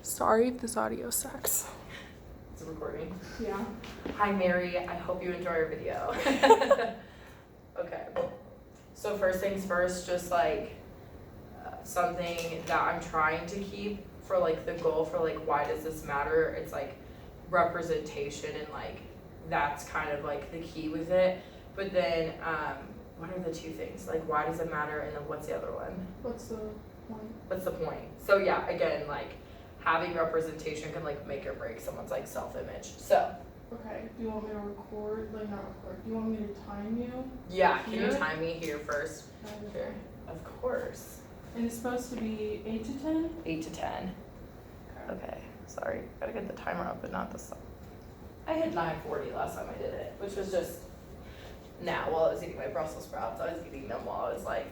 Sorry if this audio sucks. It's recording. Yeah. Hi Mary, I hope you enjoy our video. Okay, so first things first, just like something that I'm trying to keep for like the goal for like why does this matter, it's like representation, and like that's kind of like the key with it. But then what are the two things, like why does it matter, and then what's the other one? What's the point? What's the point? So yeah, again, like having representation can like make or break someone's like self-image. So Okay, do you want me to record? Like, not record. Do you want me to time you? yeah, can you Here? time me here first? Okay. Of course. And it's supposed to be 8 to 10? 8 to 10. Okay, sorry, gotta get the timer up, but not the song. I hit 9:40 last time I did it, which was just now while I was eating my Brussels sprouts. I was eating them while I was like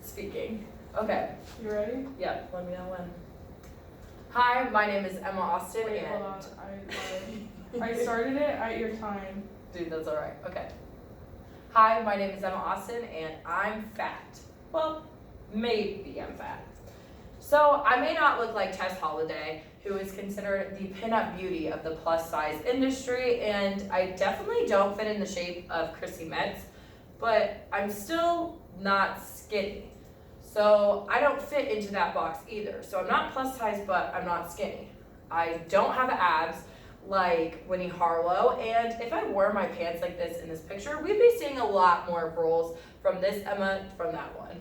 speaking. Okay, You ready? yeah, let me know when. Hi, my name is Emma Austin, Wait, and hold on. I started it at your time. dude, that's alright. Okay. Hi, my name is Emma Austin, and I'm fat. Well, maybe I'm fat. So I may not look like Tess Holliday, who is considered the pinup beauty of the plus size industry, and I definitely don't fit in the shape of Chrissy Metz, but I'm still not skinny. So I don't fit into that box either. So I'm not plus size, but I'm not skinny. I don't have abs like Winnie Harlow, and if I wore my pants like this in this picture, we'd be seeing a lot more rolls from this Emma from that one.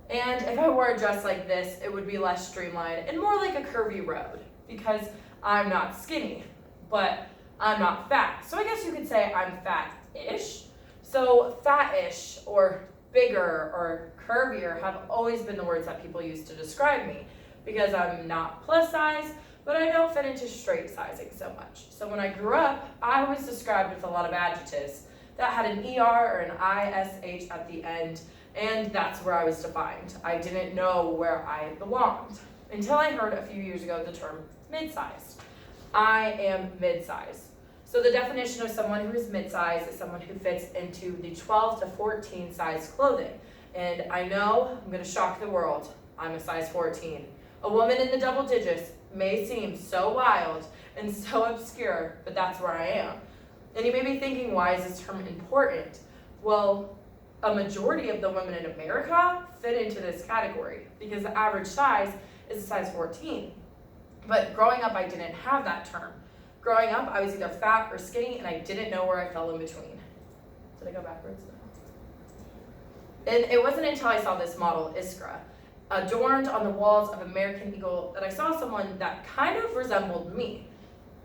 And if I wore a dress like this, it would be less streamlined and more like a curvy road, because I'm not skinny, but I'm not fat. So I guess you could say I'm fat-ish. So fat-ish or bigger or curvier have always been the words that people use to describe me, because I'm not plus size, but I don't fit into straight sizing so much. So when I grew up, I was described with a lot of adjectives that had an ER or an ISH at the end, and that's where I was defined. I didn't know where I belonged until I heard a few years ago the term mid-sized. I am mid-sized. So the definition of someone who is mid-sized is someone who fits into the 12 to 14 size clothing. And I know I'm gonna shock the world, I'm a size 14. A woman in the double digits may seem so wild and so obscure, but that's where I am. And you may be thinking, why is this term important? Well, a majority of the women in America fit into this category because the average size is a size 14. But growing up, I didn't have that term. Growing up, I was either fat or skinny, and I didn't know where I fell in between. Did I go backwards? And it wasn't until I saw this model, Iskra, adorned on the walls of American Eagle, that I saw someone that kind of resembled me.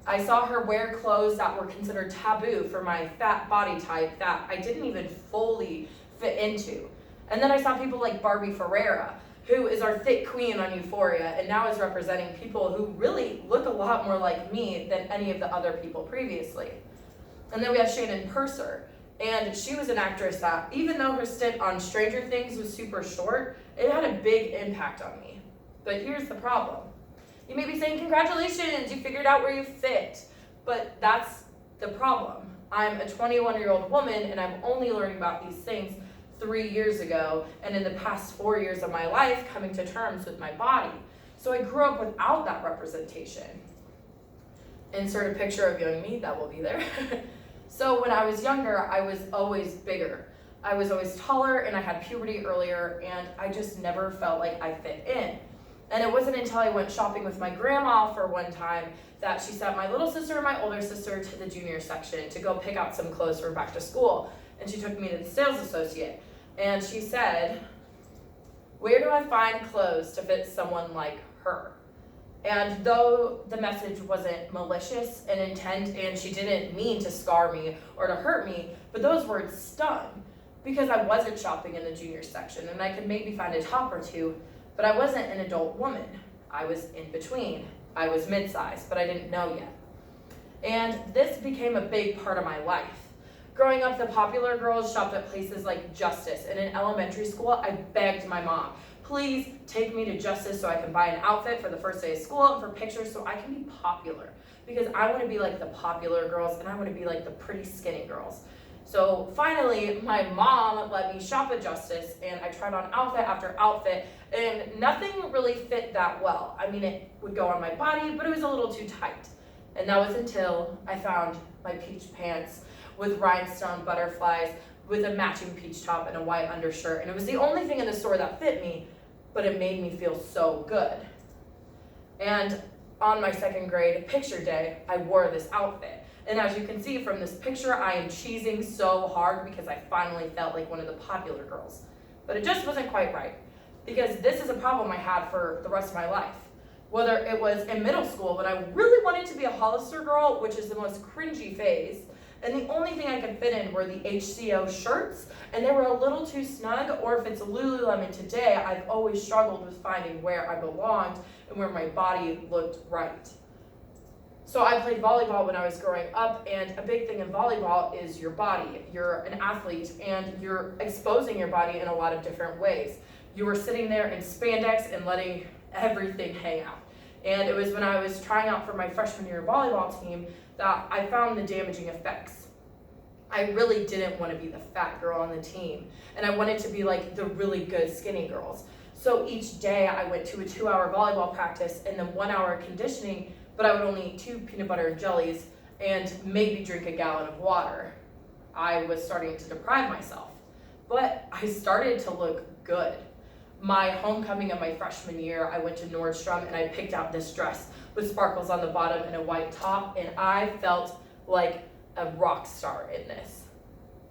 I saw her wear clothes that were considered taboo for my fat body type that I didn't even fully fit into. And then I saw people like Barbie Ferreira, who is our thick queen on Euphoria, and now is representing people who really look a lot more like me than any of the other people previously. And then we have Shannon Purser, and she was an actress that, even though her stint on Stranger Things was super short, it had a big impact on me. But here's the problem. You may be saying, congratulations, you figured out where you fit. But that's the problem. I'm a 21-year-old woman, and I'm only learning about these things 3 years ago, and in the past 4 years of my life, coming to terms with my body. So I grew up without that representation. Insert a picture of young me, that will be there. So when I was younger, I was always bigger. I was always taller, and I had puberty earlier, and I just never felt like I fit in. And it wasn't until I went shopping with my grandma for one time that she sent my little sister and my older sister to the junior section to go pick out some clothes for back to school. And she took me to the sales associate. And she said, where do I find clothes to fit someone like her? And though the message wasn't malicious in intent, and she didn't mean to scar me or to hurt me, but those words stung, because I wasn't shopping in the junior section, and I could maybe find a top or two, but I wasn't an adult woman. I was in between. I was mid-sized, but I didn't know yet. And this became a big part of my life. Growing up, the popular girls shopped at places like Justice, and in elementary school, I begged my mom, please take me to Justice so I can buy an outfit for the first day of school and for pictures so I can be popular, because I want to be like the popular girls, and I want to be like the pretty skinny girls. So finally, my mom let me shop at Justice, and I tried on outfit after outfit, and nothing really fit that well. I mean, it would go on my body, but it was a little too tight. And that was until I found my peach pants with rhinestone butterflies, with a matching peach top and a white undershirt. And it was the only thing in the store that fit me, but it made me feel so good. And on my second grade picture day, I wore this outfit. And as you can see from this picture, I am cheesing so hard because I finally felt like one of the popular girls. But it just wasn't quite right, because this is a problem I had for the rest of my life. Whether it was in middle school when I really wanted to be a Hollister girl, which is the most cringy phase, and the only thing I could fit in were the HCO shirts, and they were a little too snug, or if it's Lululemon today, I've always struggled with finding where I belonged and where my body looked right. So I played volleyball when I was growing up, and a big thing in volleyball is your body. You're an athlete, and you're exposing your body in a lot of different ways. You were sitting there in spandex and letting everything hang out. And it was when I was trying out for my freshman year volleyball team that I found the damaging effects. I really didn't want to be the fat girl on the team, and I wanted to be like the really good skinny girls. So each day I went to a 2-hour volleyball practice and then 1 hour of conditioning, but I would only eat 2 peanut butter and jellies and maybe drink a gallon of water. I was starting to deprive myself, but I started to look good. My homecoming of my freshman year, I went to Nordstrom and I picked out this dress with sparkles on the bottom and a white top, and I felt like a rock star in this.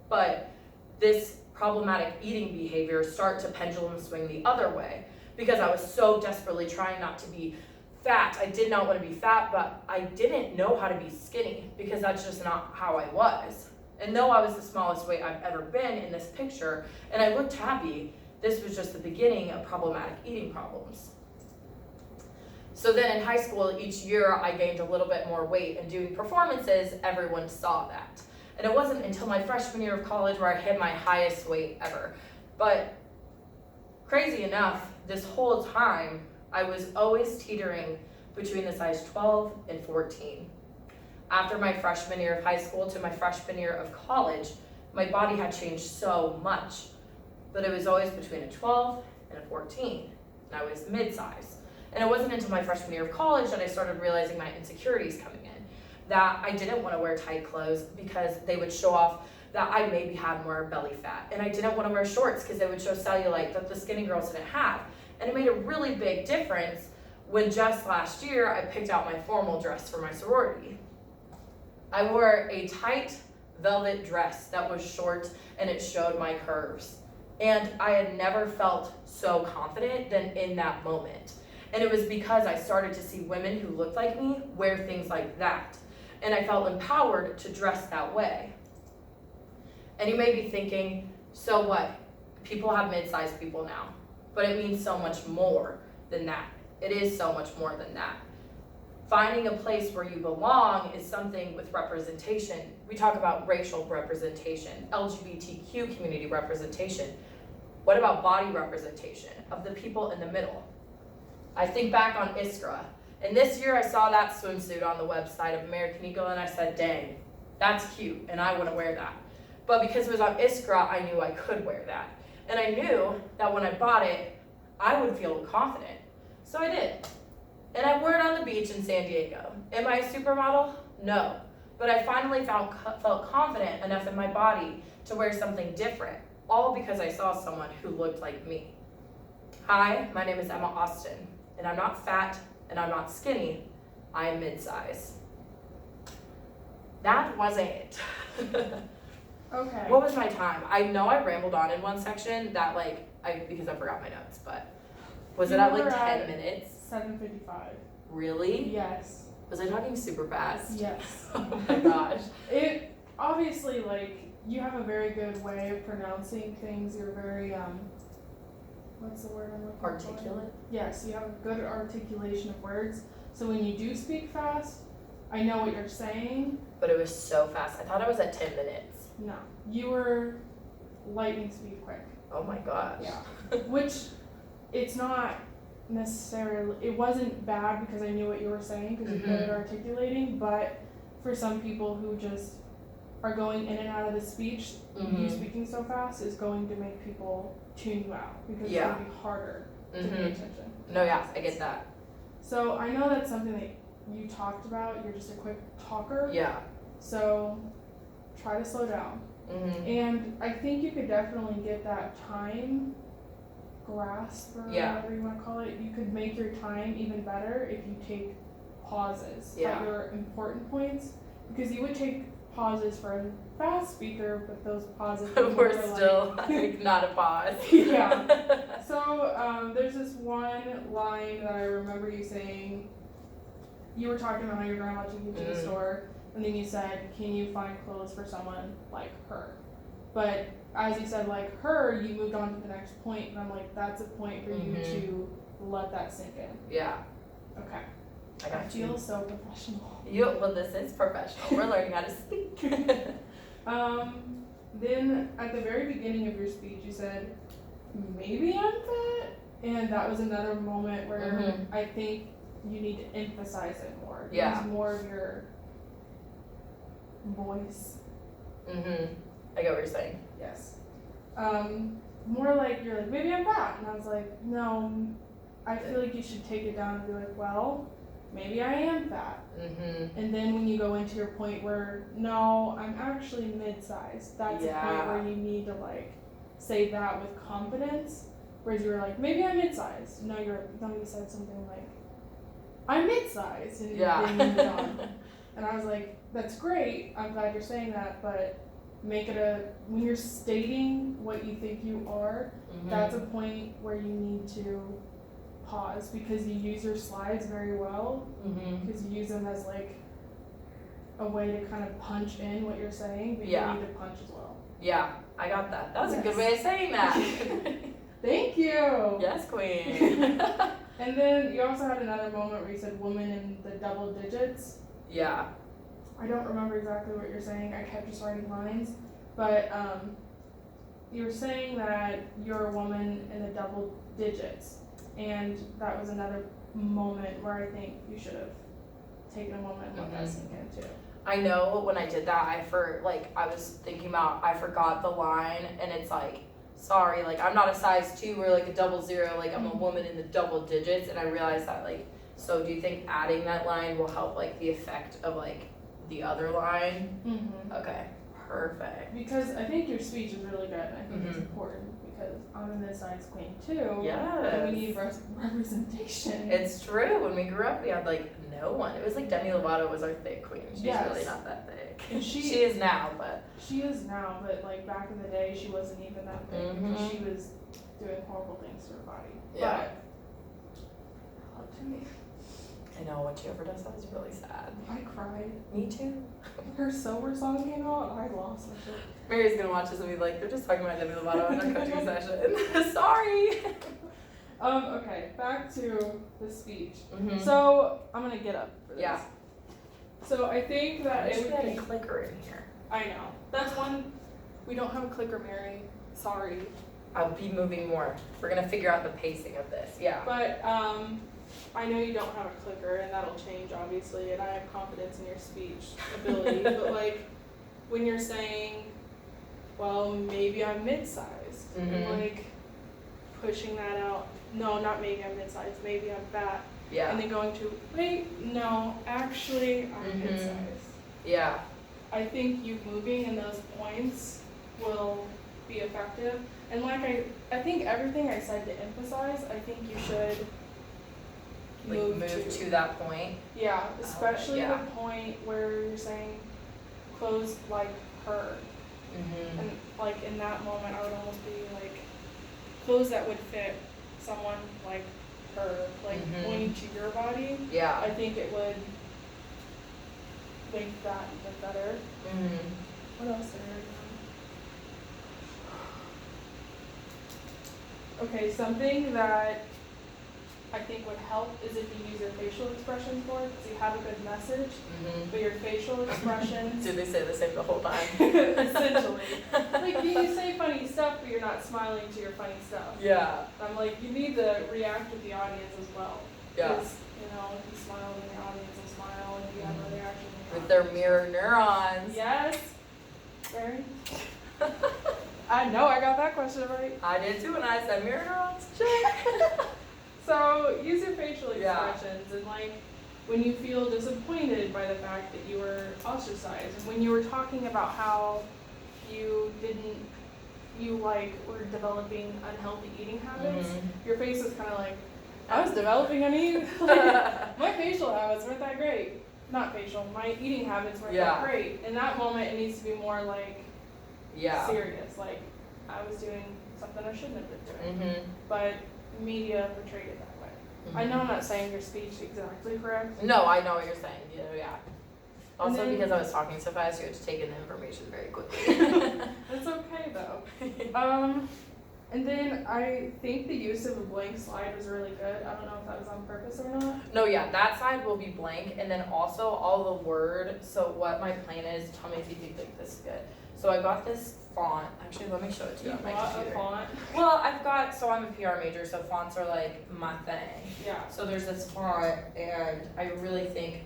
But this problematic eating behavior started to pendulum swing the other way, because I was so desperately trying not to be fat. I did not want to be fat, but I didn't know how to be skinny, because that's just not how I was. And though I was the smallest weight I've ever been in this picture, and I looked happy, this was just the beginning of problematic eating problems. So then in high school, each year I gained a little bit more weight, and doing performances, everyone saw that. And it wasn't until my freshman year of college where I hit my highest weight ever. But crazy enough, this whole time, I was always teetering between the size 12 and 14. After my freshman year of high school to my freshman year of college, my body had changed so much, but it was always between a 12 and a 14, and I was mid-size. And it wasn't until my freshman year of college that I started realizing my insecurities coming in, that I didn't want to wear tight clothes because they would show off that I maybe had more belly fat, and I didn't want to wear shorts because they would show cellulite that the skinny girls didn't have. And it made a really big difference when just last year I picked out my formal dress for my sorority. I wore a tight velvet dress that was short and it showed my curves. And I had never felt so confident than in that moment. And it was because I started to see women who looked like me wear things like that. And I felt empowered to dress that way. And you may be thinking, so what? People have mid-sized people now. But it means so much more than that. It is so much more than that. Finding a place where you belong is something with representation. We talk about racial representation, LGBTQ community representation. What about body representation of the people in the middle? I think back on Iskra, and this year I saw that swimsuit on the website of American Eagle, and I said, dang, that's cute, and I want to wear that. But because it was on Iskra, I knew I could wear that. And I knew that when I bought it, I would feel confident. So I did. And I wore it on the beach in San Diego. Am I a supermodel? No. But I finally felt confident enough in my body to wear something different, all because I saw someone who looked like me. Hi, my name is Emma Austin, and I'm not fat and I'm not skinny. I am mid-size. That wasn't it. Okay. What was my time? I know I rambled on in one section that because I forgot my notes, but was it at like 10 minutes? 7:55. Really? Yes. Was I talking super fast? Yes. Oh my gosh. It obviously, you have a very good way of pronouncing things. You're very what's the word I'm looking for? Articulate? Yes, you have a good articulation of words. So when you do speak fast, I know what you're saying. But it was so fast. I thought I was at 10 minutes. No, you were lightning speed quick. Oh my gosh. Yeah. Which, it's not necessarily, it wasn't bad because I knew what you were saying because you're good at articulating, but for some people who just are going in and out of the speech, you Mhm. speaking so fast is going to make people tune you out because Yeah. it's going to be harder to pay Mhm. attention. No, yeah, I get that. So I know that's something that you talked about. You're just a quick talker. Yeah. So try to slow down. Mhm. And I think you could definitely get that time grasp or Yeah. whatever you want to call it. You could make your time even better if you take pauses Yeah. at your important points, because you would take pauses for a fast speaker, but those pauses We're more still like not a pause. Yeah. So there's this one line that I remember you saying. You were talking about how your grandma took you to the store, and then you said, "Can you find clothes for someone like her?" But as you said, like her, you moved on to the next point, and I'm like, that's a point for you to let that sink in. Yeah. Okay. I got feel so professional. Well, this is professional. We're learning how to speak. Then at the very beginning of your speech, you said, "Maybe I'm fat," and that was another moment where I think you need to emphasize it more. Yeah. Use more of your voice. I get what you're saying. Yes. More like you're like, "Maybe I'm fat," and I was like, "No, I feel like you should take it down and be like, well, maybe I am fat." And then when you go into your point where, no, I'm actually mid-sized, that's a point where you need to like say that with confidence. Whereas you were like, maybe I'm mid-sized. No, you said something like, I'm mid-sized, and then moved on. And I was like, that's great. I'm glad you're saying that, but make it when you're stating what you think you are, that's a point where you need to pause, because you use your slides very well, because you use them as like a way to kind of punch in what you're saying, but you need to punch as well. Yeah, I got that. That was a good way of saying that. Thank you. Yes, queen. And then you also had another moment where you said woman in the double digits. Yeah. I don't remember exactly what you're saying. I kept just writing lines, but you were saying that you're a woman in the double digits. And that was another moment where I think you should have taken a moment and let that sink in too. I know when I did that, I was thinking about, I forgot the line, and it's like, sorry, like I'm not a size 2 or like a 00, like I'm a woman in the double digits, and I realized that like, so do you think adding that line will help like the effect of like the other line? Okay, perfect. Because I think your speech is really good, and I think it's important. Because I'm a mid-sized queen too. Yes. And we need representation. It's true. When we grew up, we had like no one. It was like Demi Lovato was our thick queen. She's really not that thick. And she is now, but like back in the day, she wasn't even that thick because she was doing horrible things to her body. Yeah. But up to me. I know, when she overdosed, that was really sad. I cried. Me too. Her Sober song came out, I lost my shit. Mary's gonna watch this and be like, they're just talking about Demi Lovato in our coaching session. Sorry. Okay, back to the speech. So I'm gonna get up for this. Yeah. So I think that it would be a clicker in here. I know. That's one. We don't have a clicker, Mary. Sorry. I'll be moving more. We're gonna figure out the pacing of this. Yeah. But I know you don't have a clicker, and that'll change obviously. And I have confidence in your speech ability. But like when you're saying, well, maybe I'm mid-sized, and like pushing that out. No, not maybe I'm mid-sized. Maybe I'm fat. Yeah. And then going to, wait, no, actually I'm mid-sized. Yeah. I think you moving in those points will be effective. And like I think everything I said to emphasize, I think you should like move to that point. Yeah, especially the point where you're saying clothes like her. And like in that moment I would almost be like clothes that would fit someone like her, like pointing to your body. Yeah. I think it would make that even better. What else did I write down? Okay, something that I think would help is if you use your facial expressions more, because you have a good message, but your facial expressions... Do they say the same the whole time? Essentially. Like, you say funny stuff, but you're not smiling to your funny stuff. Yeah. I'm like, you need to react with the audience as well. Yeah. Because, you know, if you smile, then the audience will smile, and if you have a reaction, with their mirror neurons. Yes. Very. I know I got that question right. I did too, and I said mirror neurons. Check. So use your facial Yeah. expressions and like when you feel disappointed by the fact that you were ostracized, and when you were talking about how you were developing unhealthy eating habits, your face was kind of like, I was developing my facial habits weren't that great. Not facial, my eating habits weren't that great. In that moment, it needs to be more like serious, like I was doing something I shouldn't have been doing. But media portrayed it that way. I know I'm not saying your speech exactly correct. No, I know what you're saying. Yeah. Also, because I was talking so fast, you had to take in the information very quickly. That's okay though. And then I think the use of a blank slide was really good. I don't know if that was on purpose or not. No, yeah, that side will be blank, and then also all the word. So what my plan is, tell me if you think this is good. So I got this font. Actually, let me show it to you on my computer. A font? Well, so I'm a PR major, so fonts are like my thing. Yeah. So there's this font, and I really think,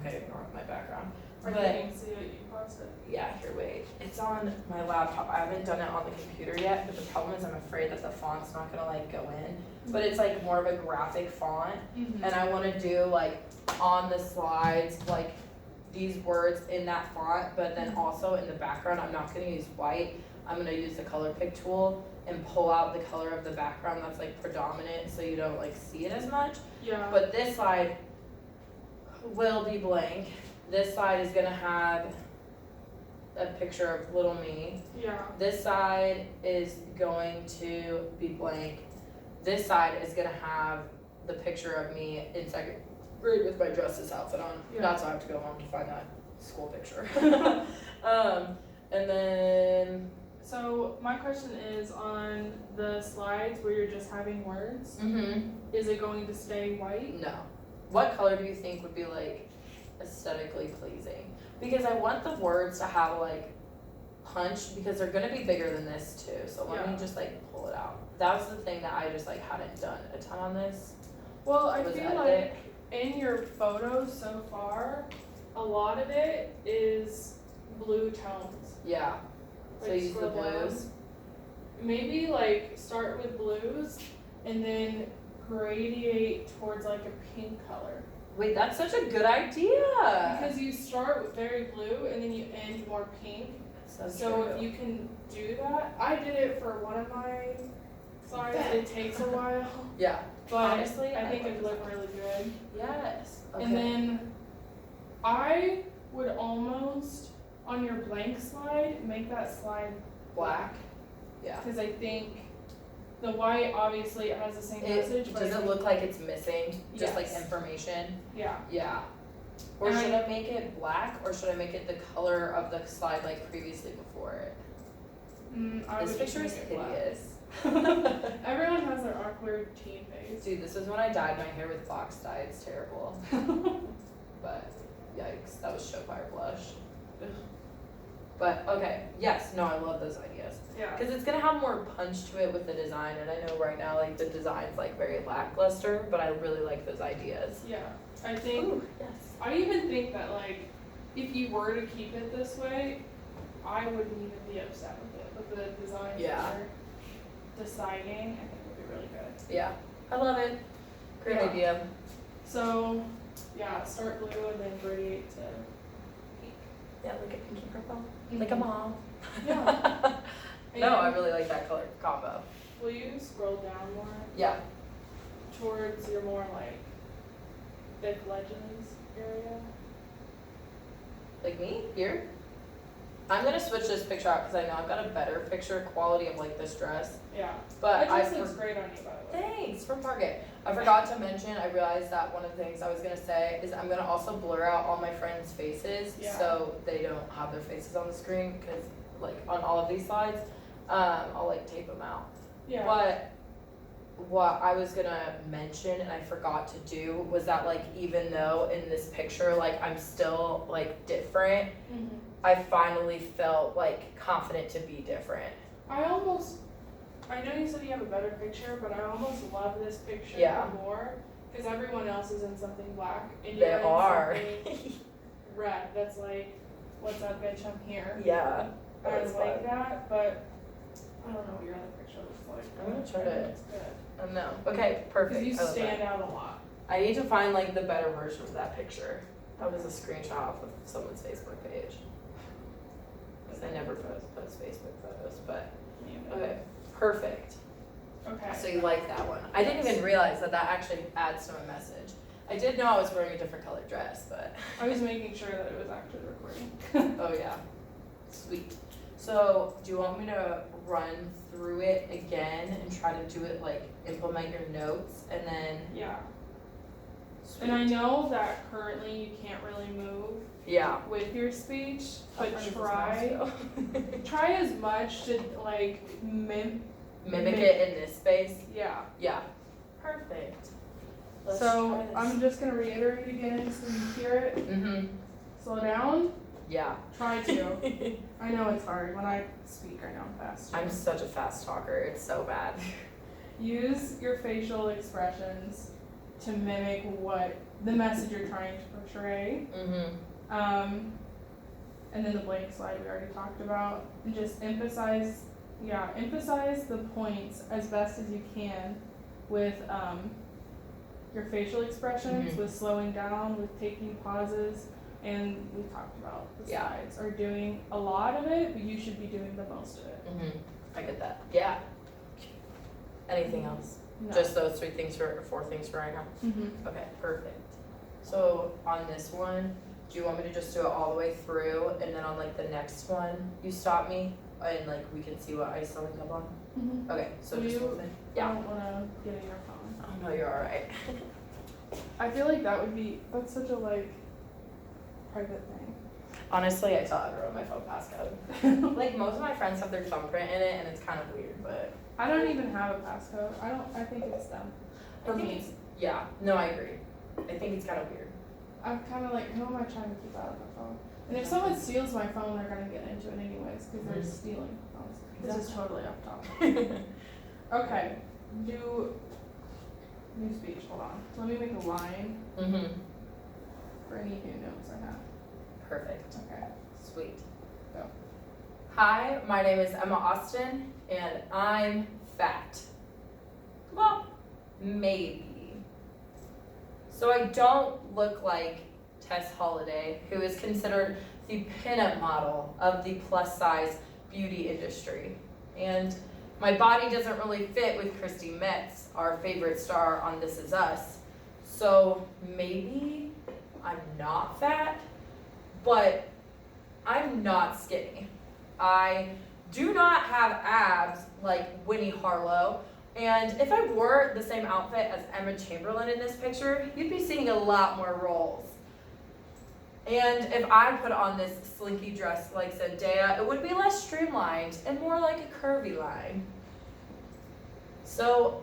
okay, ignore my background. I can see it, you posted. Yeah, here, wait. It's on my laptop. I haven't done it on the computer yet, but the problem is I'm afraid that the font's not gonna like go in. But it's like more of a graphic font, and I wanna do like on the slides, like these words in that font, but then also in the background, I'm not gonna use white. I'm gonna use the color pick tool and pull out the color of the background that's like predominant so you don't like see it as much. Yeah. But this side will be blank. This side is gonna have a picture of little me. Yeah. This side is going to be blank. This side is gonna have the picture of me in second grade with my justice outfit on. Yeah. That's why I have to go home to find that school picture. And then. So my question is on the slides where you're just having words, Mm-hmm. is it going to stay white? No. What color do you think would be like aesthetically pleasing? Because I want the words to have like punch, because they're gonna be bigger than this too. So let me just like pull it out. That was the thing that I just like hadn't done a ton on this. Well, I feel like in your photos so far, a lot of it is blue tones. Yeah. So Like use the scroll down. blues. Maybe like start with blues and then gradiate towards like a pink color. Wait, that's such a good idea. Because you start with very blue and then you end more pink. So if you can do that, I did it for one of my slides. It takes a while, Yeah. but Honestly, I think like it looked really good. Yes. Okay. And then I would almost, on your blank slide, make that slide black. Yeah. Because I think the white, obviously, it has the same message. But Does it look like it's missing just like Yes. information? Yeah. Yeah. Or And should I make it black, or should I make it the color of the slide like previously before it? I This would picture is just make it black. hideous. Everyone has their awkward teen face. Dude, this was when I dyed my hair with box dye. It's terrible. But yikes, that was Showfire blush. Ugh. But okay, yes, no, I love those ideas. Yeah. Because it's gonna have more punch to it with the design, and I know right now like the design's like very lackluster, but I really like those ideas. Yeah. I think, Ooh, yes. I even think that like, if you were to keep it this way, I wouldn't even be upset with it. With the designs Yeah. that you're deciding, I think it would be really good. Yeah, I love it. Great Yeah. idea. So, yeah, start blue and then gradiate to pink. Yeah, like a pinky purple. Like a mom. Yeah. No, I And really like that color combo. will you scroll down more Yeah. towards your more like big legends area? Like me? Here? I'm gonna switch this picture out because I know I've got a better picture quality of like this dress. Yeah. But That dress I looks great on you, by the way. Thanks, from Target. I forgot to mention, I realized that one of the things I was gonna say is I'm gonna also blur out all my friends' faces Yeah. so they don't have their faces on the screen, because like on all of these slides, I'll like tape them out. Yeah. But what I was gonna mention and I forgot to do was that like even though in this picture like I'm still like different, Mhm. I finally felt like confident to be different. I know you said you have a better picture, but I almost love this picture Yeah. more because everyone else is in something black and They you're in are. something red. That's like, what's that bitch? I'm here. Yeah. That I is like fun. that, but I don't know what your other picture looks like. I'm gonna try I think to- it's good. No. Okay, perfect. Because you I love stand that. out a lot. I need to find like the better version of that picture. That was a screenshot off of someone's Facebook page. Because I never post Facebook photos, but okay, perfect. Okay. So you like that one? I didn't even realize that actually adds to my message. I did know I was wearing a different colored dress, but I was making sure that it was actually recording. oh yeah, sweet. So do you want me to run through it again and try to do it like implement your notes and then? Yeah. Sweet. And I know that currently you can't really move Yeah. with your speech, but I'll try as much to like Mimic it in this space. yeah. Yeah. Perfect. Let's So try this. I'm just gonna reiterate again so you hear it. Mhm. Slow down. Yeah. Try to. I know it's hard when I speak. I know I'm fast. I'm such a fast talker. It's so bad. Use your facial expressions to mimic what the message you're trying to portray. Mhm. And then the blank slide we already talked about. And just emphasize the points as best as you can with your facial expressions, Mhm. with slowing down, with taking pauses, and we talked about the Yeah. slides are doing a lot of it, but you should be doing the most of it. Mhm. I get that. Yeah. Anything else? No. Just those 4 things for right now? Mhm. Okay, perfect. So on this one, do you want me to just do it all the way through and then on like the next one, you stop me and like we can see what I still link up on? Mhm. Okay, so Will just you- one thing. I Yeah. don't wanna get in your phone. Oh no, you're alright. I feel like that's such a like private thing. Honestly, I tell everyone my phone passcode. Like most of my friends have their thumbprint in it and it's kind of weird, but I don't even have a passcode. I think it's dumb. I For think me. it's, yeah, no, I agree. I think it's kind of weird. I'm kind of like, who am I trying to keep out of my phone? And if someone steals my phone, they're gonna get into it anyways because they're Mhm. stealing phones. This is totally off topic. Okay, new speech. Hold on. Let me make a line Mhm. for any new notes I have. Perfect. Okay. Sweet. Go. Hi, my name is Emma Austin, and I'm fat. Well, maybe. So I don't look like Tess Holliday, who is considered the pinup model of the plus size beauty industry. And my body doesn't really fit with Christy Metz, our favorite star on This Is Us. So maybe I'm not fat, but I'm not skinny. I do not have abs like Winnie Harlow, and if I wore the same outfit as Emma Chamberlain in this picture, you'd be seeing a lot more rolls. And if I put on this slinky dress like Zendaya, it would be less streamlined and more like a curvy line. So,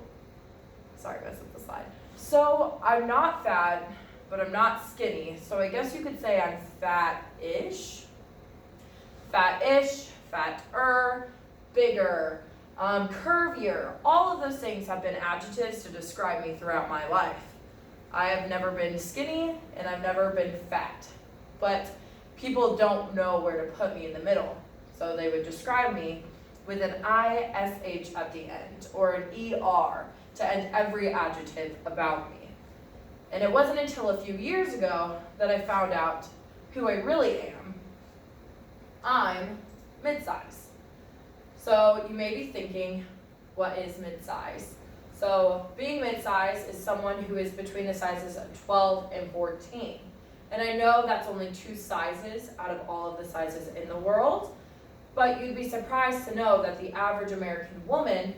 sorry guys, with the slide. So I'm not fat, but I'm not skinny. So I guess you could say I'm fat-ish. Fat-ish, fatter, bigger, curvier. All of those things have been adjectives to describe me throughout my life. I have never been skinny and I've never been fat. But people don't know where to put me in the middle. So they would describe me with an ISH at the end or an ER to end every adjective about me. And it wasn't until a few years ago that I found out who I really am. I'm mid-size. So you may be thinking, what is mid-size? So being mid-size is someone who is between the sizes of 12 and 14. And I know that's only 2 sizes out of all of the sizes in the world, but you'd be surprised to know that the average American woman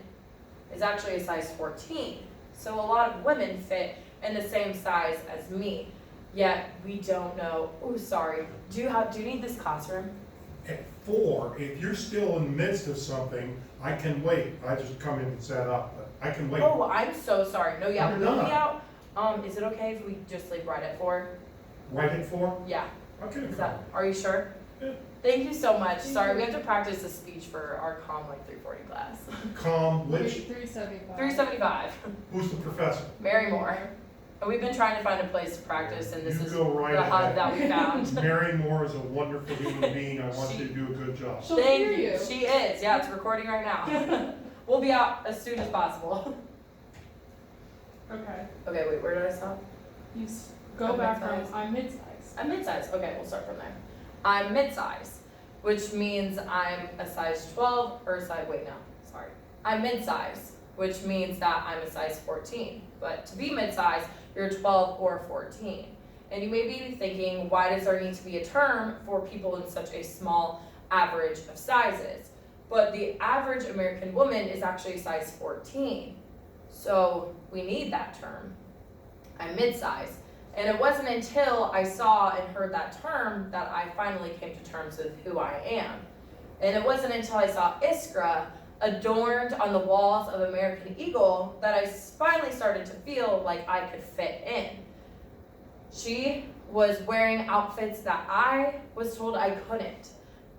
is actually a size 14. So a lot of women fit in the same size as me, yet we don't know. Oh, sorry. Do you need this classroom? At 4, if you're still in the midst of something, I can wait. I just come in and set up, but I can wait. Oh, I'm so sorry. No, yeah, You're we'll be not. out. Is it okay if we just leave right at 4? Right at 4? Yeah. Okay. Is that, are you sure? Yeah. Thank you so much. Thank Sorry, you. we have to practice a speech for our COM like 340 class. Calm, which, 375. 375. who's the professor? Mary Moore. And we've been trying to find a place to practice, and this You is go right the hub ahead. that we found. Mary Moore is a wonderful human being. I want you to do a good job. She'll Thank hear you. you. She is. Yeah, it's recording right now. We'll be out as soon as possible. Okay. Okay, wait, where did I stop? You go I'm back mid-size. from I'm mid-size. I'm mid-size. Okay, we'll start from there. I'm mid-size, which means I'm a size 12 or a size, wait, no, sorry. I'm mid-size, which means that I'm a size 14. But to be mid-size, you're 12 or 14. And you may be thinking, why does there need to be a term for people in such a small average of sizes? But the average American woman is actually a size 14. So we need that term. I'm mid-size. And it wasn't until I saw and heard that term that I finally came to terms with who I am. And it wasn't until I saw Iskra adorned on the walls of American Eagle that I finally started to feel like I could fit in. She was wearing outfits that I was told I couldn't.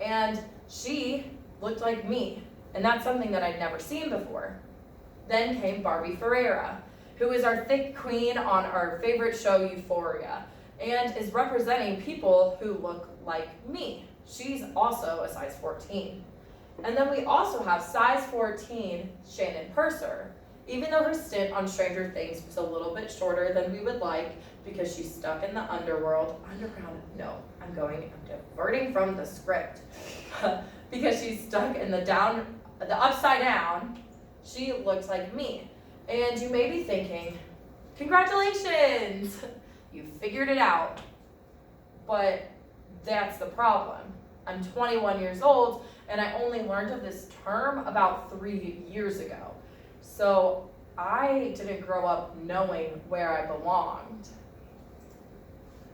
And she looked like me. And that's something that I'd never seen before. Then came Barbie Ferreira, who is our thick queen on our favorite show, Euphoria, and is representing people who look like me. She's also a size 14. And then we also have size 14 Shannon Purser, even though her stint on Stranger Things was a little bit shorter than we would like because she's stuck in the underground, no, I'm diverting from the script. Because she's stuck in the upside down, she looks like me. And you may be thinking, congratulations, you figured it out. But that's the problem. I'm 21 years old, and I only learned of this term about 3 years ago. So I didn't grow up knowing where I belonged.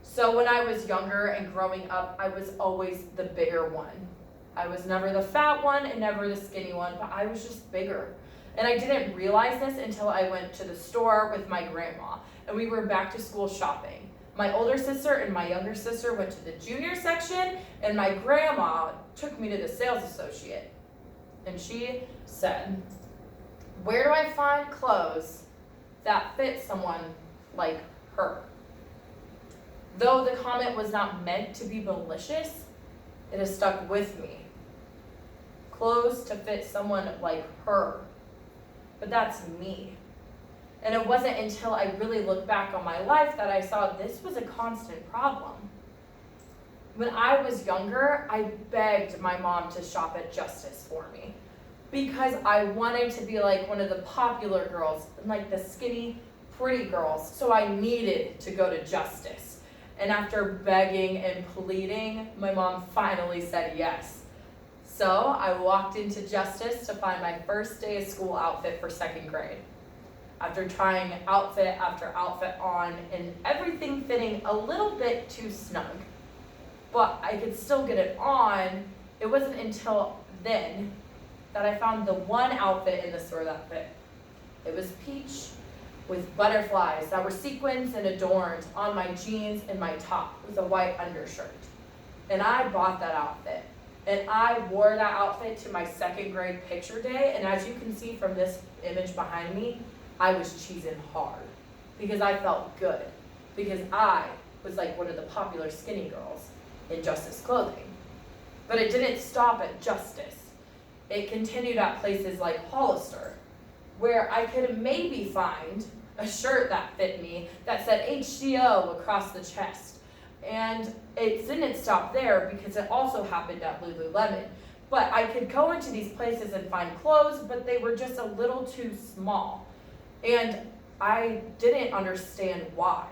So when I was younger and growing up, I was always the bigger one. I was never the fat one and never the skinny one, but I was just bigger. And I didn't realize this until I went to the store with my grandma, and we were back to school shopping. My older sister and my younger sister went to the junior section, and my grandma took me to the sales associate. And she said, "Where do I find clothes that fit someone like her?" Though the comment was not meant to be malicious, it has stuck with me. Clothes to fit someone like her. But that's me. And it wasn't until I really looked back on my life that I saw this was a constant problem. When I was younger, I begged my mom to shop at Justice for me because I wanted to be like one of the popular girls, like the skinny, pretty girls. So I needed to go to Justice. And after begging and pleading, my mom finally said yes. So I walked into Justice to find my first day of school outfit for 2nd grade. After trying outfit after outfit on and everything fitting a little bit too snug, but I could still get it on, it wasn't until then that I found the one outfit in the store that fit. It was peach with butterflies that were sequins and adorned on my jeans and my top with a white undershirt. And I bought that outfit. And I wore that outfit to my 2nd grade picture day, and as you can see from this image behind me, I was cheesing hard because I felt good, because I was like one of the popular skinny girls in Justice clothing. But it didn't stop at Justice. It continued at places like Hollister, where I could maybe find a shirt that fit me that said HCO across the chest. And it didn't stop there because it also happened at Lululemon. But I could go into these places and find clothes, but they were just a little too small. And I didn't understand why.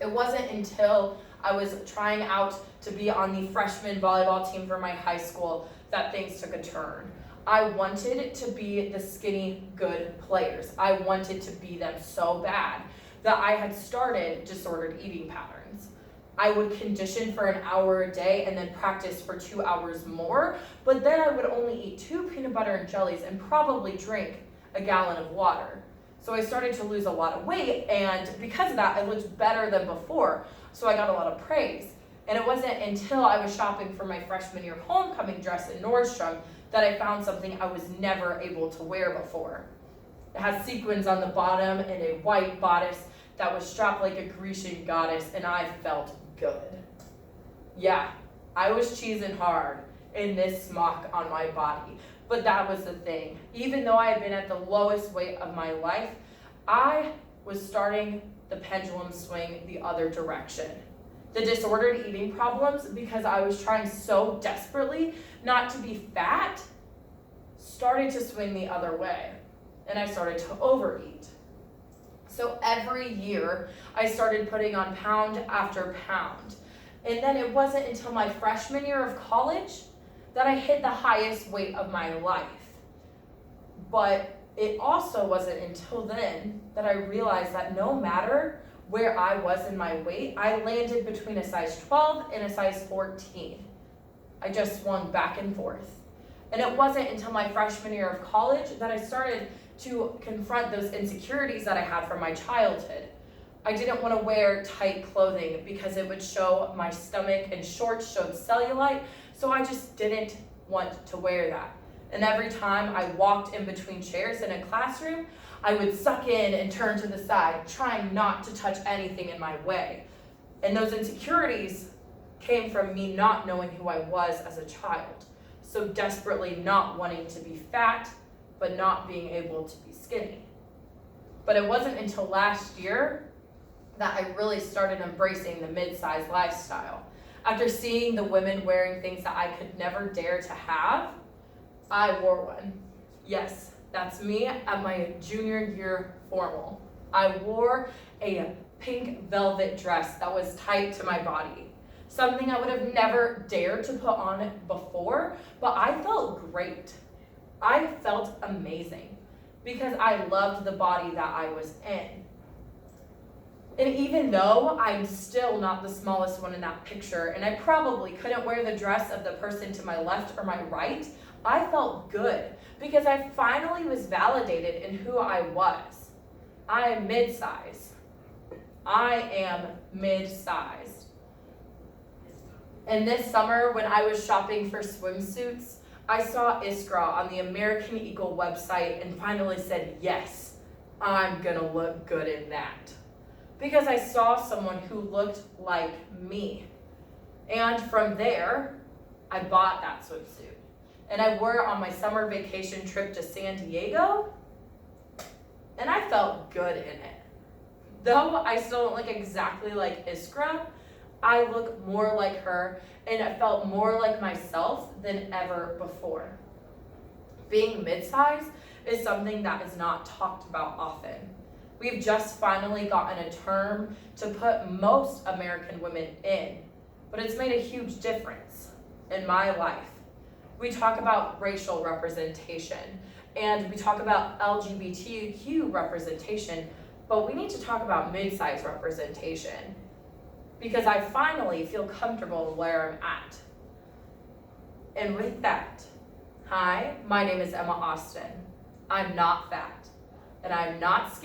It wasn't until I was trying out to be on the freshman volleyball team for my high school that things took a turn. I wanted to be the skinny, good players. I wanted to be them so bad that I had started disordered eating patterns. I would condition for an hour a day and then practice for 2 hours more, but then I would only eat 2 peanut butter and jellies and probably drink a gallon of water. So I started to lose a lot of weight, and because of that, I looked better than before, so I got a lot of praise. And it wasn't until I was shopping for my freshman year homecoming dress in Nordstrom that I found something I was never able to wear before. It has sequins on the bottom and a white bodice that was strapped like a Grecian goddess, and I felt good. Yeah, I was cheesing hard in this smock on my body, but that was the thing. Even though I had been at the lowest weight of my life, I was starting the pendulum swing the other direction. The disordered eating problems, because I was trying so desperately not to be fat, started to swing the other way, and I started to overeat. So every year, I started putting on pound after pound. And then it wasn't until my freshman year of college that I hit the highest weight of my life. But it also wasn't until then that I realized that no matter where I was in my weight, I landed between a size 12 and a size 14. I just swung back and forth. And it wasn't until my freshman year of college that I started to confront those insecurities that I had from my childhood. I didn't want to wear tight clothing because it would show my stomach, and shorts showed cellulite, so I just didn't want to wear that. And every time I walked in between chairs in a classroom, I would suck in and turn to the side, trying not to touch anything in my way. And those insecurities came from me not knowing who I was as a child, so desperately not wanting to be fat, but not being able to be skinny. But it wasn't until last year that I really started embracing the mid-size lifestyle. After seeing the women wearing things that I could never dare to have, I wore one. Yes, that's me at my junior year formal. I wore a pink velvet dress that was tight to my body. Something I would have never dared to put on before, but I felt great. I felt amazing because I loved the body that I was in. And even though I'm still not the smallest one in that picture, and I probably couldn't wear the dress of the person to my left or my right, I felt good because I finally was validated in who I was. I am mid-size. I am mid-sized. And this summer, when I was shopping for swimsuits, I saw Iskra on the American Eagle website and finally said, yes, I'm gonna look good in that. Because I saw someone who looked like me. And from there, I bought that swimsuit. And I wore it on my summer vacation trip to San Diego, and I felt good in it. Though I still don't look exactly like Iskra, I look more like her, and I felt more like myself than ever before. Being mid-size is something that is not talked about often. We've just finally gotten a term to put most American women in, but it's made a huge difference in my life. We talk about racial representation, and we talk about LGBTQ representation, but we need to talk about mid-size representation, because I finally feel comfortable where I'm at. And with that, hi, my name is Emma Austin. I'm not fat, and I'm not skinny.